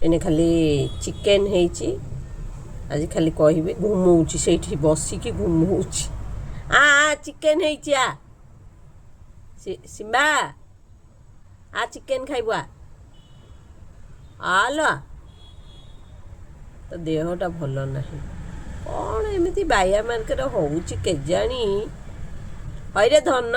एने खाली चिकेन ହେଇଛି ଆଜି ଖାଲି କହିବେ ଘୁମଉଛି ସେଇଠି ବସିକି ଘୁମଉଛି ଚିକେନ ହେଇଛି ସିମ୍ବା ଚିକେନ ଖାଇବୁ ଆଲୋ ତ ଦେହଟା ଭଲ ନାହିଁ କ'ଣ ଏମିତି ବାୟା ମାର୍କେଟ ହେଉଛି କେଜାଣି ହଇରେ ଧନ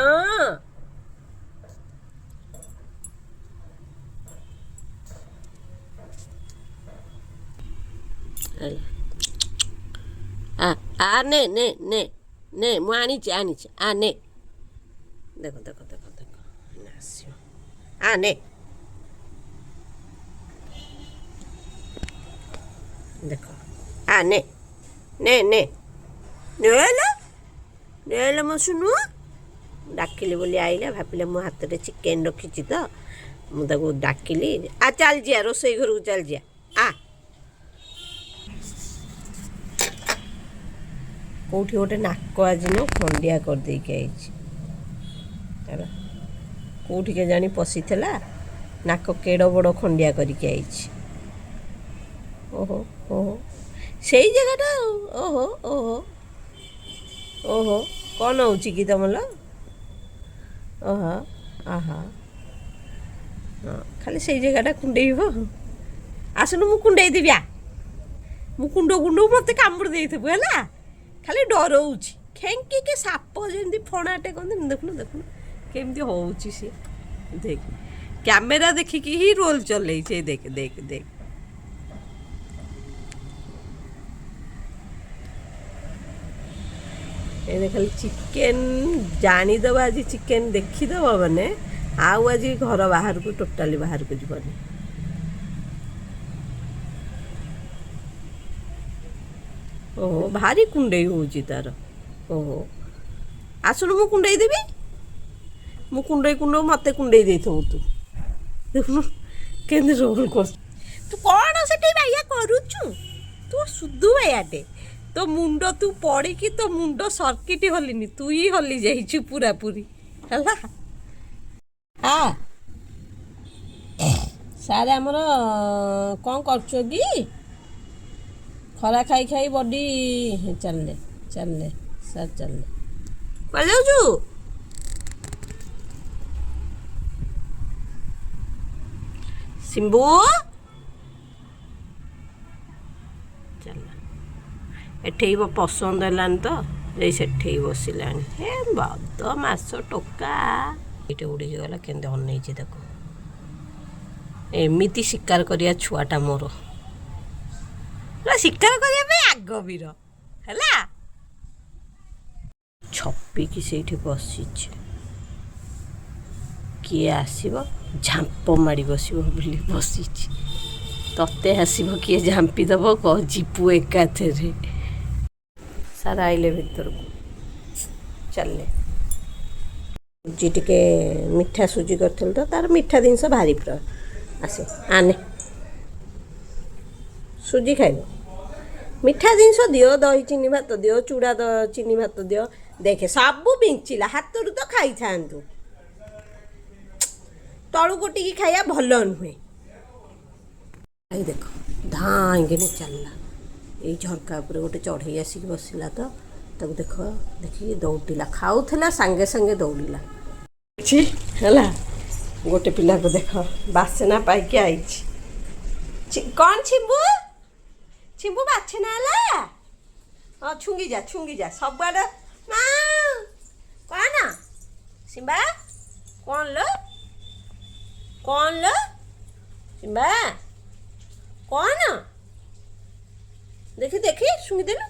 ନେ ନେ ନେ ନେ ମୁଁ ଆଣିଛି ନେ ଦେଖ ଦେଖ ଦେଖ ଦେଖ ଆସିବ ନେ ଦେଖ ନେ ନେ ନେ ନେଲେ ମୋ ଶୁଣୁ ଡାକିଲି ବୋଲି ଆଇଲା ଭାବିଲା ମୋ ହାତରେ ଚିକେନ ରଖିଛି ତ ମୁଁ ତାକୁ ଡାକିଲି ଚାଲିଯିବା ରୋଷେଇ ଘରକୁ ଚାଲିଯିବା କେଉଁଠି ଗୋଟେ ନାକ ଆଜି ନ ଖଣ୍ଡିଆ କରିଦେଇକି ଆଇଛି ହେଲା କେଉଁଠି କେଜାଣି ପଶିଥିଲା ନାକ କେଡ଼ ବଡ଼ ଖଣ୍ଡିଆ କରିକି ଆଇଛି ଓହୋ ଓହୋ ସେଇ ଜାଗାଟା ଓହୋ ଓହୋ ଓହୋ କ'ଣ ହେଉଛି କି ତମର ଓହୋ ହଁ ଖାଲି ସେଇ ଜାଗାଟା କୁଣ୍ଡେଇବ ଆସୁନୁ ମୁଁ କୁଣ୍ଡେଇ ଦେବି ମୁଁ କୁଣ୍ଡଉ ମୋତେ କାମୁଡ଼ି ଦେଇଥିବୁ ହେଲା ଖାଲି ଡରଉଛି ଖେଙ୍କିକି ସାପ ଯେମିତି ଫଣାଟେ କହନ୍ତି ଦେଖୁନୁ ଦେଖୁନୁ କେମିତି ହେଉଛି ସିଏ ଦେଖ କ୍ୟାମେରା ଦେଖିକି ହିଁ ରୋଲ୍ ଚଲେଇଛି ଦେଖ ଦେଖ ଦେଖ ଏ ଖାଲି ଚିକେନ ଜାଣିଦେବା ଆଜି ଚିକେନ ଦେଖିଦେବ ମାନେ ଆଉ ଆଜି ଘର ବାହାରକୁ ଟୋଟାଲି ବାହାରକୁ ଯିବନି ଓହୋ ଭାରି କୁଣ୍ଡେଇ ହେଉଛି ତାର ଓହୋ ଆସୁନୁ ମୁଁ କୁଣ୍ଡେଇ ଦେବି ମୁଁ କୁଣ୍ଡେଇ ମୋତେ କୁଣ୍ଡେଇ ଦେଇଥିବୁ ତୁ ଦେଖୁନୁ କେମିତି ରୋଲ୍ କରୁଛୁ ତୁ କ'ଣ ସେଠି ବାଇଆ କରୁଛୁ ତୁ ସୁଧୁ ବାଇଆଟେ ତୋ ମୁଣ୍ଡ ତୁ ପଡ଼ିକି ତୋ ମୁଣ୍ଡ ସର୍କିଟ୍ ହଲିନି ତୁ ହିଁ ହଲି ଯାଇଛୁ ପୁରାପୁରି ହେଲା ସାର୍ ଆମର କ'ଣ କରୁଛ କି ଖରା ଖାଇ ଖାଇ ବଡ଼ି ଚାଲିଲେ ସାର୍ ଚାଲିଲେ କୁଆଡ଼େ ଯାଉଛୁ ସିମ୍ବୁ ଚାଲ ଏଠେଇ ପସନ୍ଦ ହେଲାନି ତ ଯାଇ ସେଠେଇ ବସିଲାଣି ହେ ବଦମାସ ଟୋକା ଏଇଟା ଉଡ଼ିକି ଗଲା କେମିତି ଅନେଇଛି ତାକୁ ଏମିତି ଶିକାର କରିବା ଛୁଆଟା ମୋର ଶିକାର କରିବା ପାଇଁ ଆଗବୀର ହେଲା ଛପିକି ସେଇଠି ବସିଛି କିଏ ଆସିବ ଝାମ୍ପ ମାଡ଼ି ବସିବ ବୋଲି ବସିଛି ତତେ ଆସିବ କିଏ ଝାମ୍ପି ଦେବ ଯିବୁ ଏକାଥରେ ସାର୍ ଆଇଲେ ଭିତରକୁ ଚାଲିଲେ ସୁଜି ଟିକେ ମିଠା ସୁଜି କରିଥିଲି ତ ତାର ମିଠା ଜିନିଷ ଭାରି ପ୍ରିୟ ଆସେ ଆନେ ସୁଜି ଖାଇବ ମିଠା ଜିନିଷ ଦିଅ ଦହି ଚିନି ଭାତ ଦିଅ ଚୁଡ଼ା ଚିନି ଭାତ ଦିଅ ଦେଖେ ସବୁ ବିଞ୍ଚିଲା ହାତରୁ ତ ଖାଇଥାନ୍ତୁ ତଳୁ ଗୋଟିକି ଖାଇବା ଭଲ ନୁହେଁ ଏଇ ଦେଖ ଧାଇଁକିନି ଚାଲିଲା ଏଇ ଝରକା ଉପରେ ଗୋଟେ ଚଢ଼େଇ ଆସିକି ବସିଲା ତ ତାକୁ ଦେଖ ଦେଖିକି ଦୌଡ଼ିଲା ଖାଉଥିଲା ସାଙ୍ଗେ ସାଙ୍ଗେ ଦୌଡ଼ିଲା ହେଲା ଗୋଟେ ପିଲାକୁ ଦେଖ ବାସନା ପାଇକି ଆଇଛି କ'ଣ ଛିମ୍ବୁ ବାଛନା ହେଲା ଛୁଙ୍ଗି ଯା ସବୁଆଡ଼େ କ'ଣ ସିମ୍ବା କ'ଣ ଲୋ ସିମ୍ବା କ'ଣ ଦେଖି ଶୁଙ୍ଗିଦେଲୁ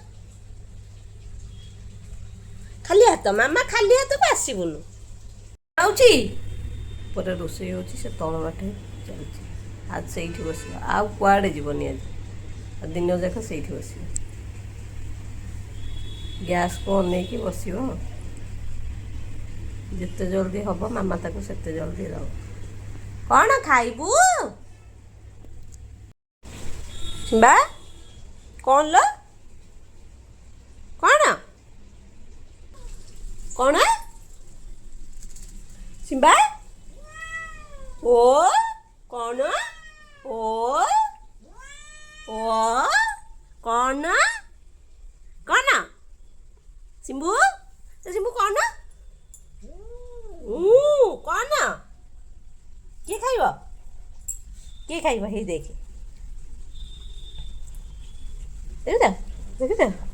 ଖାଲି ହାତ ମାମା ଖାଲି ହାତକୁ ଆସିବୁନୁ ହେଉଛି ଉପରେ ରୋଷେଇ ହେଉଛି ସେ ତଳ ବାଟେ ଚାଲିଛି ଆଜି ସେଇଠି ବସିବ ଆଉ କୁଆଡ଼େ ଯିବନି ଆଜି ଦିନ ଯାକ ସେଇଠି ବସିବ ଗ୍ୟାସ୍କୁ ଅନେଇକି ବସିବ ଯେତେ ଜଲ୍ଦି ହେବ ମାମା ତାକୁ ସେତେ ଜଲ୍ଦି ଦେବ କ'ଣ ଖାଇବୁ ସିମ୍ବା କ'ଣ ଲୋ କ'ଣ ସିମ୍ବା ଓ କ'ଣ ଓ ସିମ୍ବୁ ସିମ୍ବୁ କଣ କଣ କିଏ ଖାଇବ ହେଇ ଦେଖ ଦେଖିଛ ଦେଖିଛ